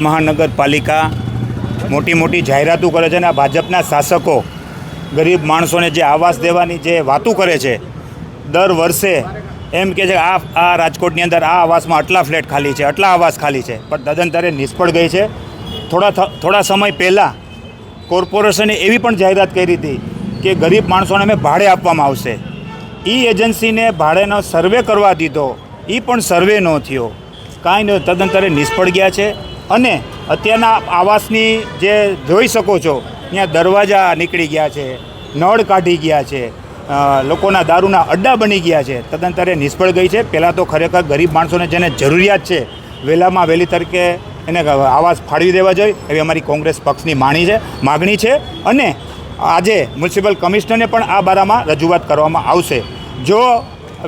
મહાનગરપાલિકા મોટી મોટી જાહેરાતો કરે છે અને આ ભાજપના શાસકો ગરીબ માણસોને જે આવાસ દેવાની જે વાતો કરે છે, દર વર્ષે એમ કહે છે કે આ રાજકોટની અંદર આ આવાસમાં આટલા ફ્લેટ ખાલી છે, આટલા આવાસ ખાલી છે, પણ તદંતરે નિષ્ફળ ગઈ છે. થોડા સમય પહેલાં કોર્પોરેશને એવી પણ જાહેરાત કરી હતી કે ગરીબ માણસોને અમે ભાડે આપવામાં આવશે. એજન્સીને ભાડેનો સર્વે કરવા દીધો, પણ સર્વે ન થયો, કાંઈ ન, તદંતરે નિષ્ફળ ગયા છે. અને અત્યારના આવાસની જે જોઈ શકો છો ત્યાં દરવાજા નીકળી ગયા છે, નળ કાઢી ગયા છે, લોકોના દારૂના અડ્ડા બની ગયા છે, તદંતરે નિષ્ફળ ગઈ છે. પહેલાં તો ખરેખર ગરીબ માણસોને જેને જરૂરિયાત છે વહેલામાં વહેલી તરીકે એને આવાસ ફાળવી દેવા જોઈએ એવી અમારી કોંગ્રેસ પક્ષની માગણી છે. અને આજે મ્યુનિસિપલ કમિશનરને પણ આ બારામાં રજૂઆત કરવામાં આવશે. જો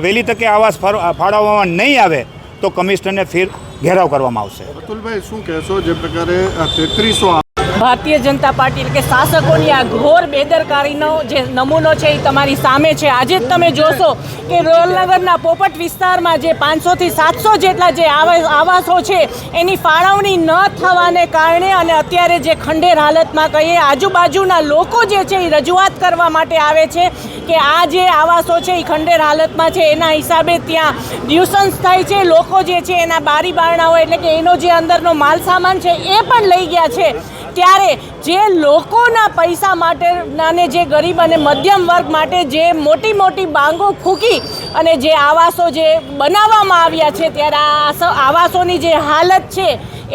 વહેલી તકે આવાસ ફાળવવામાં નહીં આવે તો કમિશનરને ફેર ઘેરાવ કરવામાં આવશે. અતુલભાઈ, શું કહેશો જે પ્રકારે 3300 ભારતીય જનતા પાર્ટી એટલે કે શાસકોની આ ઘોર બેદરકારીનો જે નમૂનો છે એ તમારી સામે છે. આજે જ તમે જોશો કે રોલનગરના પોપટ વિસ્તારમાં જે 500 થી 700 જેટલા જે આવાસો છે એની ફાળવણી ન થવાને કારણે અને અત્યારે જે ખંડેર હાલતમાં કહીએ આજુબાજુના લોકો જે છે એ રજૂઆત કરવા માટે આવે છે કે આ જે આવાસો છે એ ખંડેર હાલતમાં છે, એના હિસાબે ત્યાં ન્યુસન્સ થાય છે. લોકો જે છે એના બારી બારણાઓ એટલે કે એનો જે અંદરનો માલ સામાન છે એ પણ લઈ ગયા છે. ત્યારે જે લોકોના પૈસા માટે અને જે ગરીબ અને મધ્યમ વર્ગ માટે જે મોટી મોટી બાંગો ફૂંકી અને જે આવાસો જે બનાવવામાં આવ્યા છે, ત્યારે આ આવાસોની જે હાલત છે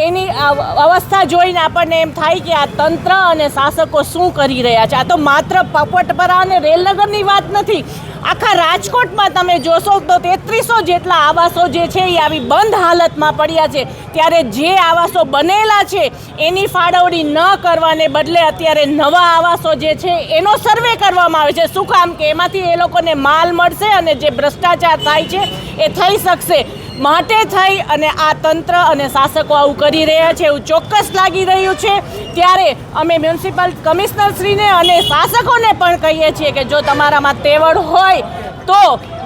એની અવસ્થા જોઈને આપણને એમ થાય કે આ તંત્ર અને શાસકો શું કરી રહ્યા છે. આ તો માત્ર પોપટપરા અને રેલનગરની વાત નથી, આખા રાજકોટમાં તમે જોશો તો 3300 જેટલા આવાસો જે છે એ આવી બંધ હાલતમાં પડ્યા છે. ત્યારે જે આવાસો બનેલા છે એની ફાળવણી ન કરવાને બદલે અત્યારે નવા આવાસો જે છે એનો સર્વે કરવામાં આવે છે. શું કામ કે એમાંથી એ લોકોને માલ મળશે અને જે ભ્રષ્ટાચાર થાય છે એ થઈ શકશે. માટે થઈ અને આ તંત્ર અને શાસકો આવું કરી રહ્યા છે એવું ચોક્કસ લાગી રહ્યું છે. ત્યારે અમે મ્યુનિસિપલ કમિશનરશ્રીને અને શાસકોને પણ કહીએ છીએ કે જો તમારામાં તેવડ હોય તો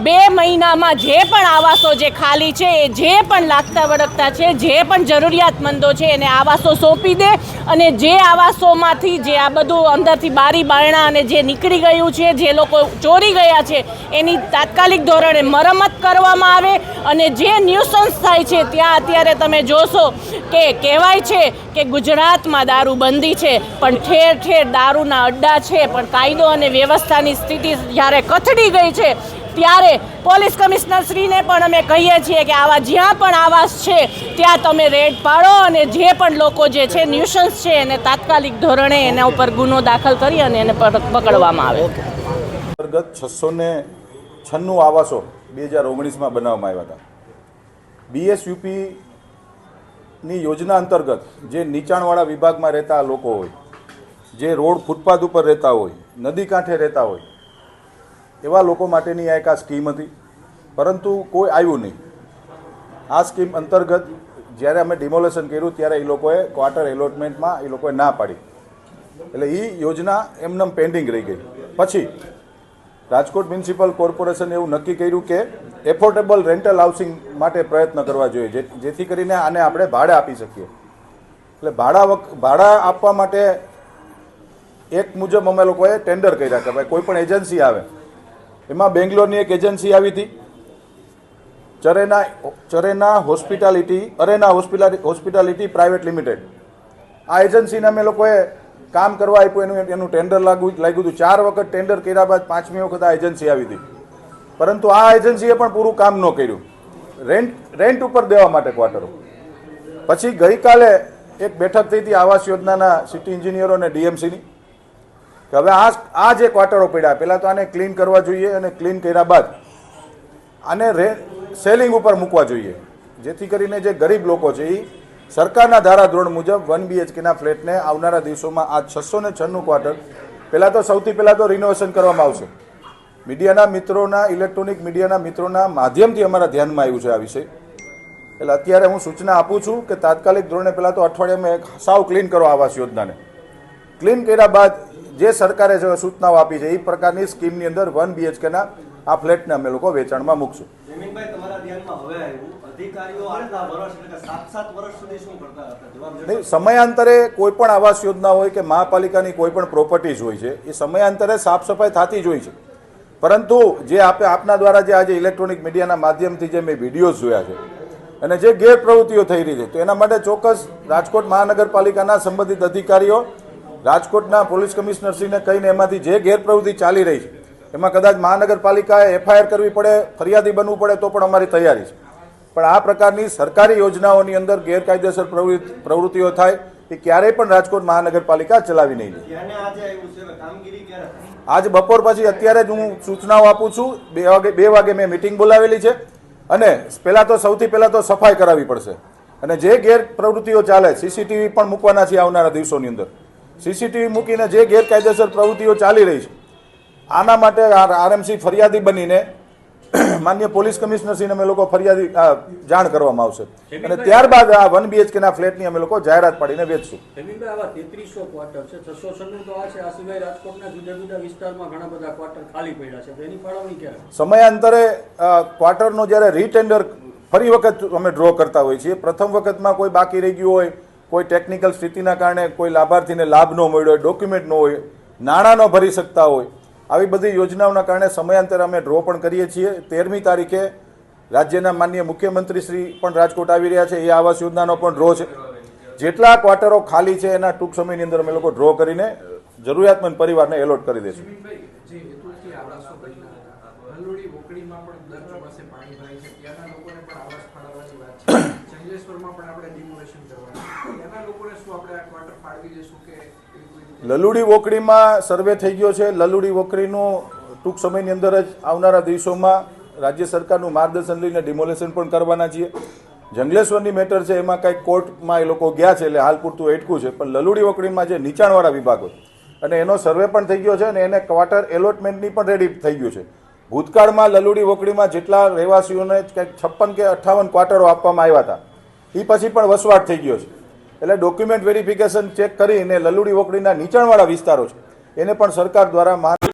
2 મહિનામાં જે પણ આવાસો જે ખાલી છે એ જે પણ લાગતા વળગતા છે, જે પણ જરૂરિયાતમંદો છે એને આવાસો સોંપી દે અને જે આવાસોમાંથી જે આ બધું અંદરથી બારી બારણા અને જે નીકળી ગયું છે, જે લોકો ચોરી ગયા છે એની તાત્કાલિક ધોરણે મરમ્મત કરવામાં આવે. અને જે ન્યુસન્સ થાય છે ત્યાં અત્યારે તમે જોશો કે કહેવાય છે કે ગુજરાતમાં દારૂબંધી છે પણ ઠેર ઠેર દારૂના અડ્ડા છે. પણ કાયદો અને વ્યવસ્થાની સ્થિતિ જ્યારે કથળી ગઈ છે ત્યારે પોલીસ કમિશનરશ્રીને પણ અમે કહીએ છીએ કે આવા જ્યાં પણ આવાસ છે ત્યાં તમે રેડ પાડો અને જે પણ લોકો જે છે ન્યુસન્સ છે એને તાત્કાલિક ધોરણે એના ઉપર ગુનો દાખલ કરી અને એને પકડવામાં આવે. અંતર્ગત 696 આવાસો 2019માં બનાવવામાં આવ્યા હતા. BSUPની યોજના અંતર્ગત જે નીચાણવાળા વિભાગમાં રહેતા લોકો હોય, જે રોડ ફૂટપાથ ઉપર રહેતા હોય, નદી કાંઠે રહેતા હોય, એવા લોકો માટેની આ એક સ્કીમ હતી, પરંતુ કોઈ આવ્યું નહીં. આ સ્કીમ અંતર્ગત જ્યારે અમે ડિમોલેશન કર્યું ત્યારે એ લોકોએ ક્વાર્ટર એલોટમેન્ટમાં એ લોકોએ ના પાડી, એટલે એ યોજના એમનેમ પેન્ડિંગ રહી ગઈ. પછી રાજકોટ મ્યુનિસિપલ કોર્પોરેશને એવું નક્કી કર્યું કે એફોર્ડેબલ રેન્ટલ હાઉસિંગ માટે પ્રયત્ન કરવા જોઈએ, જેથી કરીને આને આપણે ભાડે આપી શકીએ. એટલે ભાડા આપવા માટે એક મુજબ અમે લોકોએ ટેન્ડર કર્યા કે ભાઈ કોઈ પણ એજન્સી આવે. એમાં બેંગ્લોરની એક એજન્સી આવી હતી, અરેના હોસ્પિટાલિટી પ્રાઇવેટ લિમિટેડ. આ એજન્સીને અમે લોકોએ કામ કરવા આપ્યું, એનું ટેન્ડર લાગ્યું હતું. 4 વખત ટેન્ડર કર્યા બાદ 5મી વખત આ એજન્સી આવી હતી, પરંતુ આ એજન્સીએ પણ પૂરું કામ ન કર્યું, રેન્ટ ઉપર દેવા માટે ક્વાર્ટરો. પછી ગઈકાલે એક બેઠક થઈ હતી આવાસ યોજનાના સિટી એન્જિનિયરો અને DMCની કે હવે આ જે ક્વાર્ટરો પડ્યા પહેલાં તો આને ક્લીન કરવા જોઈએ અને ક્લીન કર્યા બાદ આને સેલિંગ ઉપર મૂકવા જોઈએ, જેથી કરીને જે ગરીબ લોકો છે એ સરકારના ધારાધોરણ મુજબ 1 BHKના ફ્લેટને આવનારા દિવસોમાં આ 696 ક્વાર્ટર પહેલાં તો સૌથી પહેલાં તો રિનોવેશન કરવામાં આવશે. મીડિયાના મિત્રોના, ઇલેક્ટ્રોનિક મીડિયાના મિત્રોના માધ્યમથી અમારા ધ્યાનમાં આવ્યું છે આ વિષય. એટલે અત્યારે હું સૂચના આપું છું કે તાત્કાલિક ધોરણે પહેલાં તો અઠવાડિયામાં સાવ ક્લીન કરો આવાસ યોજનાને. ક્લીન કર્યા બાદ જે સરકારે જે સૂચનાઓ આપી છે એ પ્રકારની સ્કીમની અંદર 1 BHKના આ ફ્લેટને અમે લોકો વેચાણમાં મૂકશું. અધિકારીઓ આટલા વર્ષ એટલે કે 7 વર્ષ સુધી શું કરતા હતા? જવાબ દેશો. નહીં, સમયાંતરે કોઈ પણ આવાસ યોજના હોય કે મહાપાલિકાની કોઈ પણ પ્રોપર્ટીઝ હોય છે એ સમયાંતરે સાફ સફાઈ થતી જ હોય છે. પરંતુ જે આપના દ્વારા જે આજે ઇલેક્ટ્રોનિક મીડિયાના માધ્યમથી જે મેં વિડીયોઝ જોયા છે અને જે ગેરપ્રવૃત્તિઓ થઈ રહી છે તો એના માટે ચોક્કસ રાજકોટ મહાનગરપાલિકાના સંબંધિત અધિકારીઓ રાજકોટના પોલીસ કમિશનરશ્રીને કહીને એમાંથી જે ગેરપ્રવૃત્તિ ચાલી રહી છે એમાં કદાચ મહાનગરપાલિકાએ એફઆઈઆર કરવી પડે, ફરિયાદી બનવું પડે તો પણ અમારી તૈયારી છે. પણ આ પ્રકારની સરકારી યોજનાઓની અંદર ગેરકાયદેસર પ્રવૃત્તિઓ થાય એ ક્યારેય પણ રાજકોટ મહાનગરપાલિકા ચલાવી નહીં લે. ધ્યાને આજે આવ્યું છે, કામગીરી ક્યારે થાય? આજ બપોર પછી અત્યારે જ હું સૂચનાઓ આપું છું. 2 વાગે મેં મિટિંગ બોલાવેલી છે અને સૌથી પહેલાં તો સફાઈ કરાવવી પડશે અને જે ગેરપ્રવૃત્તિઓ ચાલે સીસીટીવી પણ મૂકવાના છે આવનારા દિવસોની અંદર. સીસીટીવી મૂકીને જે ગેરકાયદેસર પ્રવૃત્તિઓ ચાલી રહી છે આના માટે આરએમસી ફરિયાદી બનીને માન્ય પોલીસ કમિશનરશ્રીને અમે લોકો જાણ કરવામાં આવશે અને ત્યારબાદ આ 1 BHKના ફ્લેટની અમે લોકો જાહેરાત પાડીને વેચશું. આવા 3300 ક્વાર્ટર છે, 696 તો આ છે. આ સિવાય રાજકોટના જુદા જુદા વિસ્તારમાં ઘણા બધા ક્વાર્ટર ખાલી પડ્યા છે, તો એની ફાળવણી ક્યારે? સમયાંતરે ક્વાર્ટરનો જ્યારે રીટેન્ડર ફરી વખત અમે ડ્રો કરતા હોઈએ છીએ. પ્રથમ વખતમાં કોઈ બાકી રહી ગયું હોય, કોઈ ટેકનિકલ સ્થિતિના કારણે કોઈ લાભાર્થીને લાભ ન મળ્યો હોય, ડોક્યુમેન્ટ ન હોય, નાણાં ન ભરી શકતા હોય, આવી બધી યોજનાઓના કારણે સમયાંતરે અમે ડ્રો પણ કરીએ છીએ. 13મી તારીખે રાજ્યના માનનીય મુખ્યમંત્રી શ્રી પણ રાજકોટ આવી રહ્યા છે. એ આવાસ યોજનાનો પણ ડ્રો છે. જેટલા ક્વાર્ટરો ખાલી છે એના ટૂંક સમયની અંદર અમે લોકો ડ્રો કરીને જરૂરિયાતમંદ પરિવારને એલોટ કરી દઈશું. લલુડી વોકડીમાં સર્વે થઈ ગયો છે. લલુડી વોકડીનું ટૂંક સમયની અંદર જ આવનારા દિવસોમાં રાજ્ય સરકારનું માર્ગદર્શન લઈને ડિમોલેશન પણ કરવાના છીએ. જંગલેશ્વરની મેટર છે એમાં કંઈક કોર્ટમાં એ લોકો ગયા છે એટલે હાલ પૂરતું એટકું છે. પણ લલુડી વોકડીમાં જે નીચાણવાળા વિભાગો અને એનો સર્વે પણ થઈ ગયો છે અને એને ક્વાર્ટર એલોટમેન્ટની પણ રેડી થઈ ગયું છે. ભૂતકાળમાં લલુડી વોકડીમાં જેટલા રહેવાસીઓને કંઈક 56 કે 58 ક્વાર્ટરો આપવામાં આવ્યા હતા એ પછી પણ વસવાટ થઈ ગયો છે. એટલે ડોક્યુમેન્ટ વેરિફિકેશન ચેક કરીને લલુડી વોકડીના નીચાણવાળા વિસ્તારો છે એને પણ સરકાર દ્વારા